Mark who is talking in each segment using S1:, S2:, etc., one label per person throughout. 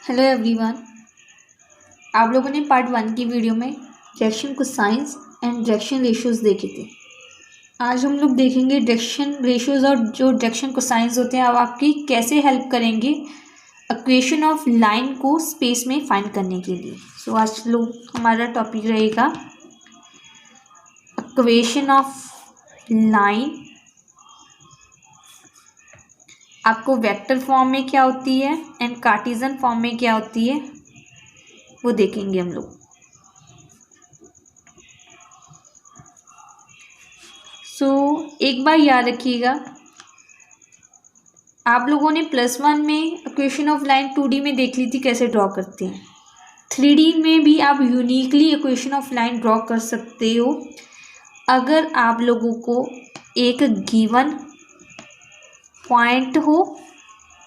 S1: Hello everyone. आप लोगों ने पार्ट 1 की वीडियो में direction cosines and direction ratios देखे थे। आज हम लोग देखेंगे डायरेक्शन रेशियोज और जो डायरेक्शन कोसाइंस होते हैं अब आपकी कैसे हेल्प करेंगे इक्वेशन ऑफ लाइन को स्पेस में फाइंड करने के लिए। सो आज लोग हमारा टॉपिक रहेगा इक्वेशन ऑफ लाइन। आपको वेक्टर फॉर्म में क्या होती है एंड कार्टेशियन फॉर्म में क्या होती है वो देखेंगे हम लोग। एक बार याद रखिएगा, आप लोगों ने +1 में इक्वेशन ऑफ लाइन 2D में देख ली थी कैसे ड्रॉ करते हैं। 3D में भी आप uniquely equation of line draw कर सकते हो अगर आप लोगों को एक गिवन पॉइंट हो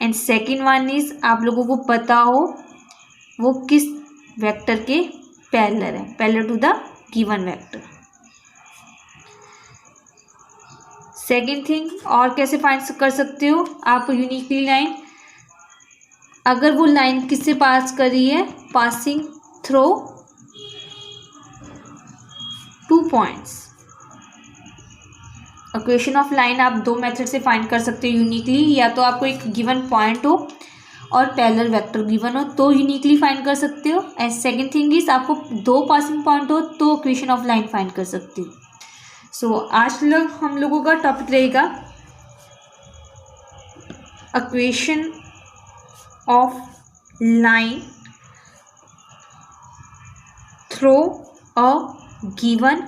S1: एंड सेकेंड वन इज आप लोगों को पता हो वो किस वेक्टर के पैरेलल है, parallel to the given vector. Second thing, और कैसे फाइंड कर सकते हो आप यूनिकली लाइन, अगर वो लाइन किससे पास कर रही है, passing through 2 points. Equation of line आप 2 मेथड से फाइंड कर सकते हो यूनिकली, या तो आपको एक गिवन पॉइंट हो और पैरेलल वेक्टर गिवन हो तो यूनिकली फाइंड कर सकते हो, एंड सेकेंड थिंग इज आपको 2 पासिंग पॉइंट हो तो इक्वेशन ऑफ लाइन फाइंड कर सकते हो। आज हम लोगों का टॉपिक रहेगा equation of line through a given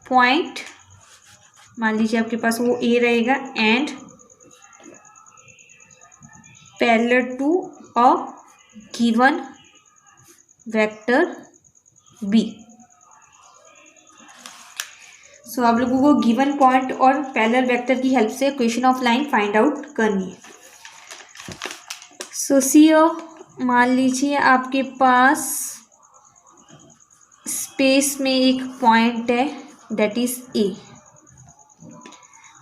S1: point. मान लीजिए आपके पास वो ए रहेगा and parallel to a given vector B. आप लोगों को गिवन पॉइंट और पैरेलल वेक्टर की हेल्प से equation of line find out करनी है। मान लीजिए आपके पास स्पेस में एक पॉइंट है दैट इज ए।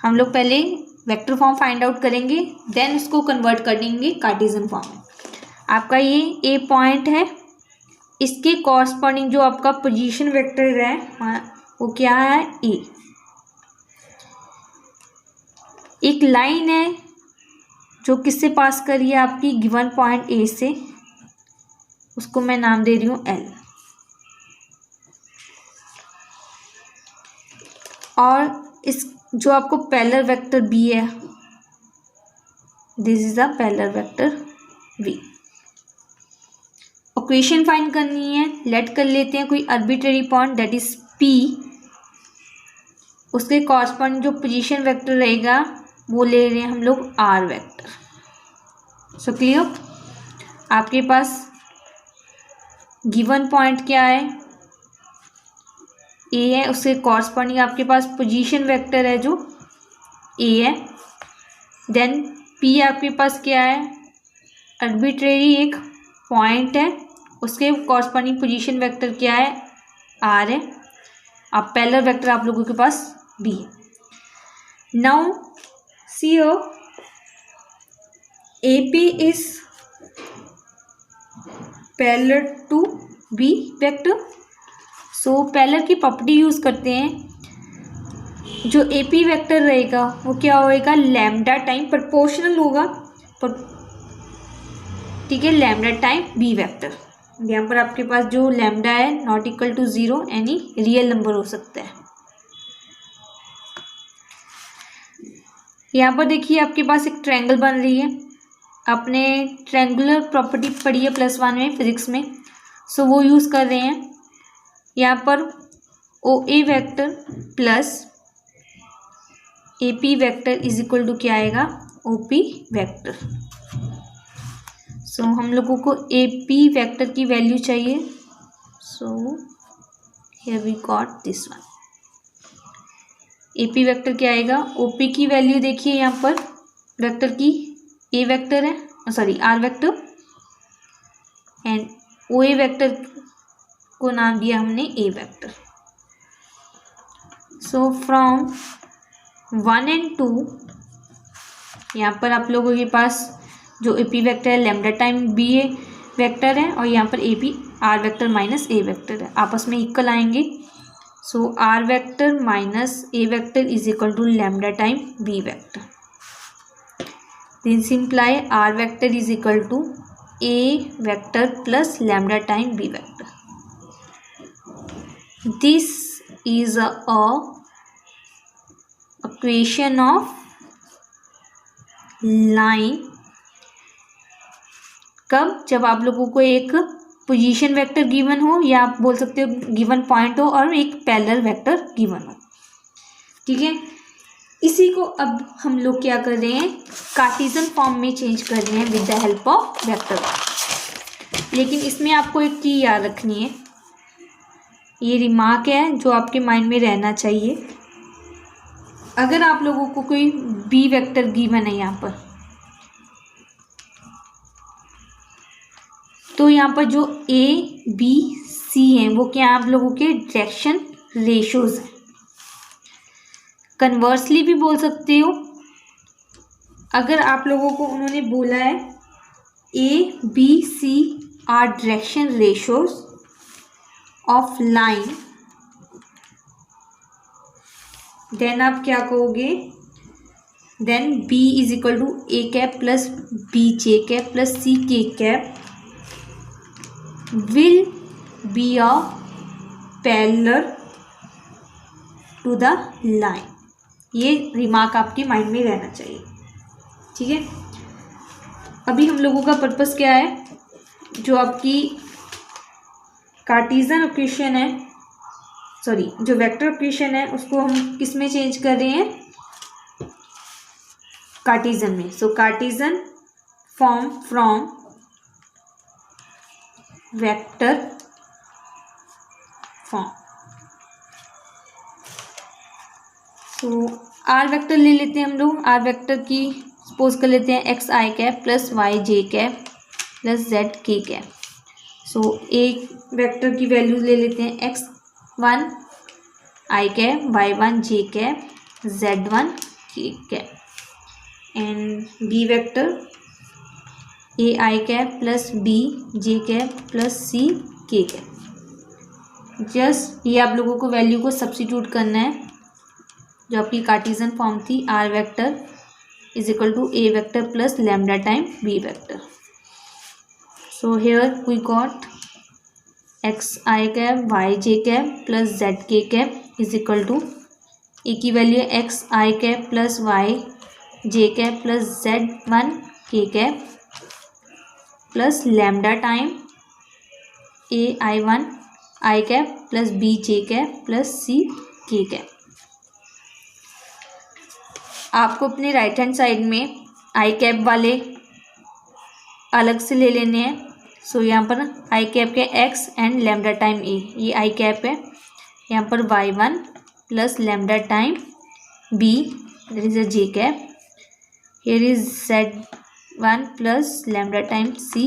S1: हम लोग पहले वेक्टर फॉर्म फाइंड आउट करेंगे देन उसको कन्वर्ट कर देंगे कार्टेशियन फॉर्म में। आपका ये ए पॉइंट है, इसके कॉरस्पॉन्डिंग जो आपका पोजीशन वेक्टर है वो क्या है, ए। एक लाइन है जो किससे पास कर रही है, आपकी गिवन पॉइंट ए से, उसको मैं नाम दे रही हूँ एल। और इस जो आपको पैरेलल वेक्टर बी है, this is a parallel vector B. Equation find करनी है, लेट कर लेते हैं कोई arbitrary point that is P, उसके कॉरस्पॉन्डिंग जो पोजीशन वेक्टर रहेगा वो ले रहे हैं हम लोग आर वेक्टर। क्लियर, आपके पास गिवन पॉइंट क्या है, ए है, उसके कॉरस्पॉन्डिंग आपके पास पोजीशन वेक्टर है जो ए है। देन पी आपके पास क्या है, आर्बिट्रेरी एक पॉइंट है, उसके कॉरस्पॉन्डिंग पोजीशन वेक्टर क्या है, आर है। अब पैरेलल वेक्टर आप लोगों के पास बी है। Now see AP is parallel to B vector. Parallel की प्रॉपर्टी यूज करते हैं, जो AP वेक्टर रहेगा वो क्या होएगा, लैम्डा टाइम प्रोपोर्शनल होगा, ठीक है, लैम्डा टाइम बी वेक्टर। यहाँ पर आपके पास जो लैम्डा है नॉट इक्वल टू 0, यानी रियल नंबर हो सकता है। यहाँ पर देखिए आपके पास एक ट्रायंगल बन रही है, आपने ट्रायंगुलर प्रॉपर्टी पढ़ी है +1 में फिजिक्स में, वो यूज़ कर रहे हैं। यहाँ पर OA vector plus AP vector is equal to क्या आएगा, OP वेक्टर। हम लोगों को AP वेक्टर की वैल्यू चाहिए, here we got this one. AP vector क्या आएगा, OP की वैल्यू देखिए यहाँ पर वेक्टर की, A वेक्टर है, sorry R vector, and OA vector को नाम दिया हमने A वेक्टर। फ्रॉम 1 and 2 यहाँ पर आप लोगों के पास जो ए पी वेक्टर है lambda time B A vector है, और यहाँ पर A P R vector minus A vector है, आपस में इक्वल आएंगे। So R vector minus A vector is equal to lambda time B vector. This imply R vector is equal to A vector plus lambda time B vector. This is a equation of line। कब? जब आप लोगों को एक position vector given हो, या आप बोल सकते हो गिवन पॉइंट हो, और एक पैरेलल वेक्टर गिवन हो। ठीक है, इसी को अब हम लोग क्या कर रहे हैं, कार्टेशियन फॉर्म में चेंज कर रहे हैं with the help of vector. लेकिन इसमें आपको एक चीज याद रखनी है, ये रिमार्क है जो आपके माइंड में रहना चाहिए। अगर आप लोगों को कोई बी वेक्टर गिवन है यहाँ पर, तो यहाँ पर जो ए बी सी हैं वो क्या आप लोगों के डायरेक्शन रेशोज हैं। कन्वर्सली भी बोल सकते हो, अगर आप लोगों को उन्होंने बोला है A B C are direction ratios of line, then आप क्या कहोगे, then B is equal to A cap plus B J cap plus C K cap will be a parallel to the line. ये remark आपके mind में रहना चाहिए। ठीक है, अभी हम लोगों का पर्पस क्या है, जो आपकी कार्टेशियन इक्वेशन है, सॉरी जो वेक्टर इक्वेशन है, उसको हम किस में चेंज कर रहे हैं, कार्टेशियन में। So Cartesian form from vector form. तो आर वेक्टर ले लेते हैं हम लोग, आर वेक्टर की सपोज कर लेते हैं X I cap plus Y J cap plus Z K cap. So एक वेक्टर की वैल्यू ले लेते हैं X one I cap, Y one J cap, Z one K cap, and B vector A I cap plus B J cap plus C K cap. Just ये आप लोगों को value को सब्स्टिट्यूट करना है, जो आपकी कार्टेशियन फॉर्म थी, R vector is equal to A vector plus lambda time B vector. So here we got X I cap Y J cap plus Z K cap is equal to A की value है X I cap plus Y J cap plus Z one K cap plus lambda time A I one I cap plus B J cap plus C K cap. आपको अपने right hand side में आई cap वाले अलग से ले लेने हैं। So यहाँ पर आई कैप के X and lambda time A, ये आई कैप है, यहाँ पर Y one plus lambda time B that is a J cap, here is Z one plus lambda time C.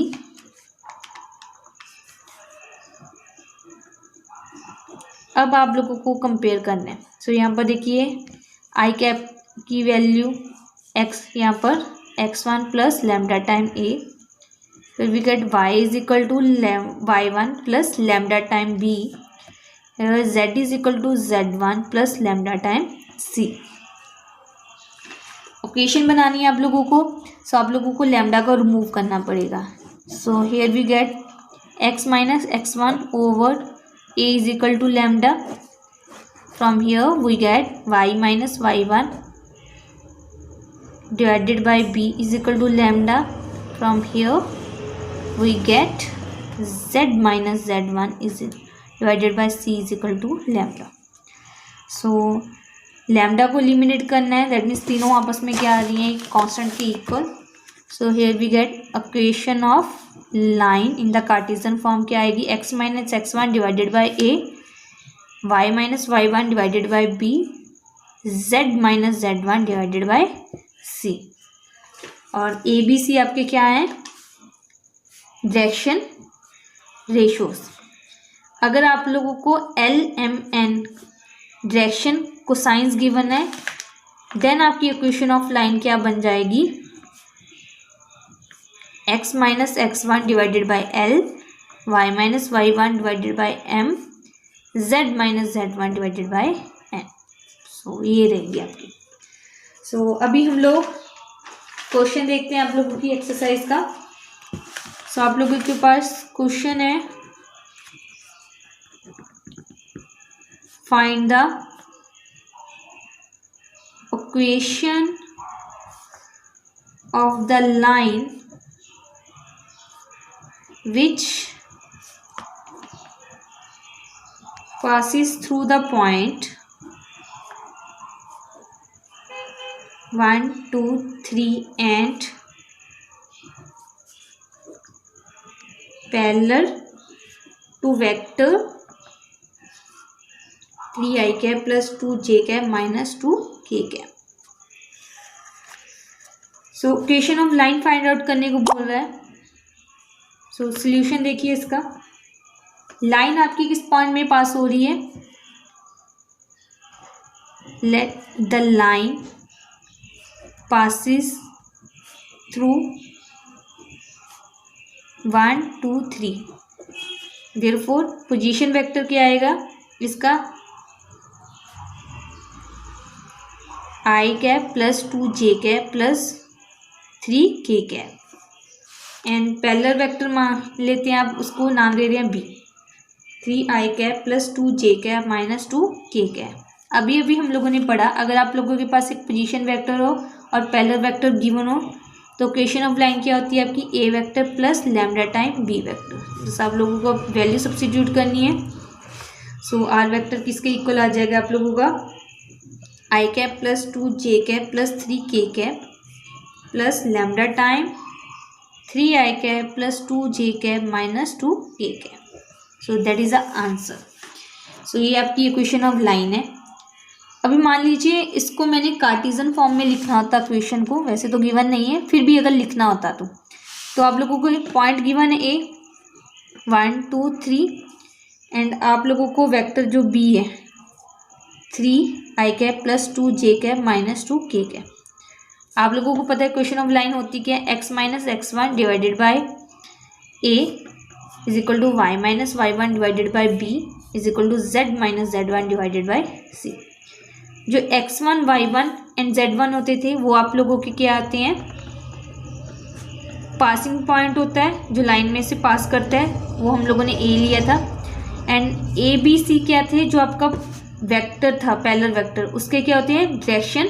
S1: अब आप लोगों को कंपेयर करना है। सो यहाँ पर देखिए आई कैप की वैल्यू एक्स, यहाँ पर X one plus lambda time A, फिर we get Y is equal to Y one plus lambda time B, Z is equal to Z one plus lambda time C. Equation बनानी है आप लोगों को, सो आप लोगों को लैम्डा को रिमूव करना पड़ेगा। So here we get X minus X one over A is equal to lambda, from here we get Y minus Y one divided by b is equal to lambda, from here we get z minus z1 is divided by c is equal to lambda। so lambda को eliminate करना है, that means तीनों आपस में क्या आ रही हैं, constant के equal. So here we get equation of line in the Cartesian form क्या आएगी, x minus X one divided by A, Y minus Y one divided by B, z minus Z one divided by C. और A B सी आपके क्या हैं, direction ratios. अगर आप लोगों को L M N direction cosines given है, then आपकी इक्वेशन ऑफ लाइन क्या बन जाएगी, x minus x1 divided by L, y minus y1 divided by M, z minus z1 divided by N। So ये रहेगी आपकी। सो अभी हम लोग क्वेश्चन देखते हैं आप लोगों की एक्सरसाइज का। सो आप लोगों के पास क्वेश्चन है, find the equation of the line which passes through the point 1, 2, 3 and parallel to vector 3i cap plus 2j cap minus 2k cap। So equation of line find out करने को बोल रहा है। सो सॉल्यूशन देखिए इसका। Line आपकी किस point में पास हो रही है? Let the line passes through 1, 2, 3। Therefore position vector क्या आएगा इसका? i cap plus 2j cap plus 3k cap. And parallel vector मान लेते हैं, आप उसको नाम दे रहे हैं b, 3i cap plus 2j cap minus 2k cap. अभी अभी हम लोगों ने पढ़ा, अगर आप लोगों के पास एक पोजीशन वेक्टर हो और पैरेलल वेक्टर गिवन हो तो इक्वेशन ऑफ लाइन क्या होती है आपकी? a vector plus lambda time b vector. जैसे आप लोगों को वैल्यू सब्स्टिट्यूट करनी है। सो r वेक्टर किसके इक्वल आ जाएगा आप लोगों का? i cap plus 2j cap plus 3k cap plus lambda time 3i cap plus 2j cap minus 2k cap. So that is the answer. सो ये आपकी इक्वेशन ऑफ लाइन है। अभी मान लीजिए इसको मैंने कार्टेशियन फॉर्म में लिखना होता इक्वेशन को, वैसे तो गिवन नहीं है, फिर भी अगर लिखना होता तो आप लोगों को एक पॉइंट गिवन है a, 1, 2, 3 एंड आप लोगों को वेक्टर जो b है 3i cap plus 2j cap minus 2k cap. आप लोगों को पता है क्वेश्चन ऑफ लाइन होती क्या है? x minus x1 divided by a is equal to y minus y1 divided by b is equal to z minus z1 divided by c। जो x1, y1 and z1 होते थे वो आप लोगों के क्या आते हैं? पासिंग पॉइंट होता है जो लाइन में से पास करता है, वो हम लोगों ने a लिया था। एंड a b c क्या थे? जो आपका वेक्टर था पैरेलल वेक्टर, उसके क्या होते हैं? Direction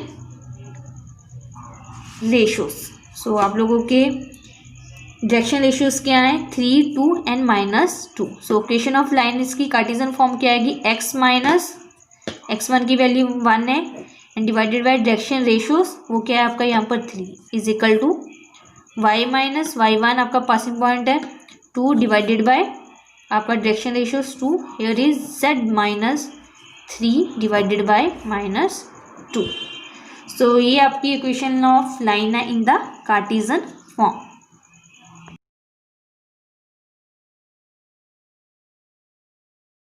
S1: ratios. सो आप लोगों के डायरेक्शन रेशियोज क्या है? 3, 2 and minus 2। So equation of line इसकी कार्टेशियन फॉर्म क्या आएगी? x माइनस x1 की वैल्यू 1 है and divided by direction ratios, वो क्या है आपका यहाँ पर 3 is equal to y minus y1 आपका पासिंग पॉइंट है 2 डिवाइडेड बाय आपका direction ratios 2, here is z minus 3 divided by minus 2। So ये आपकी इक्वेशन ऑफ लाइन है इन द कार्टेशियन फॉर्म।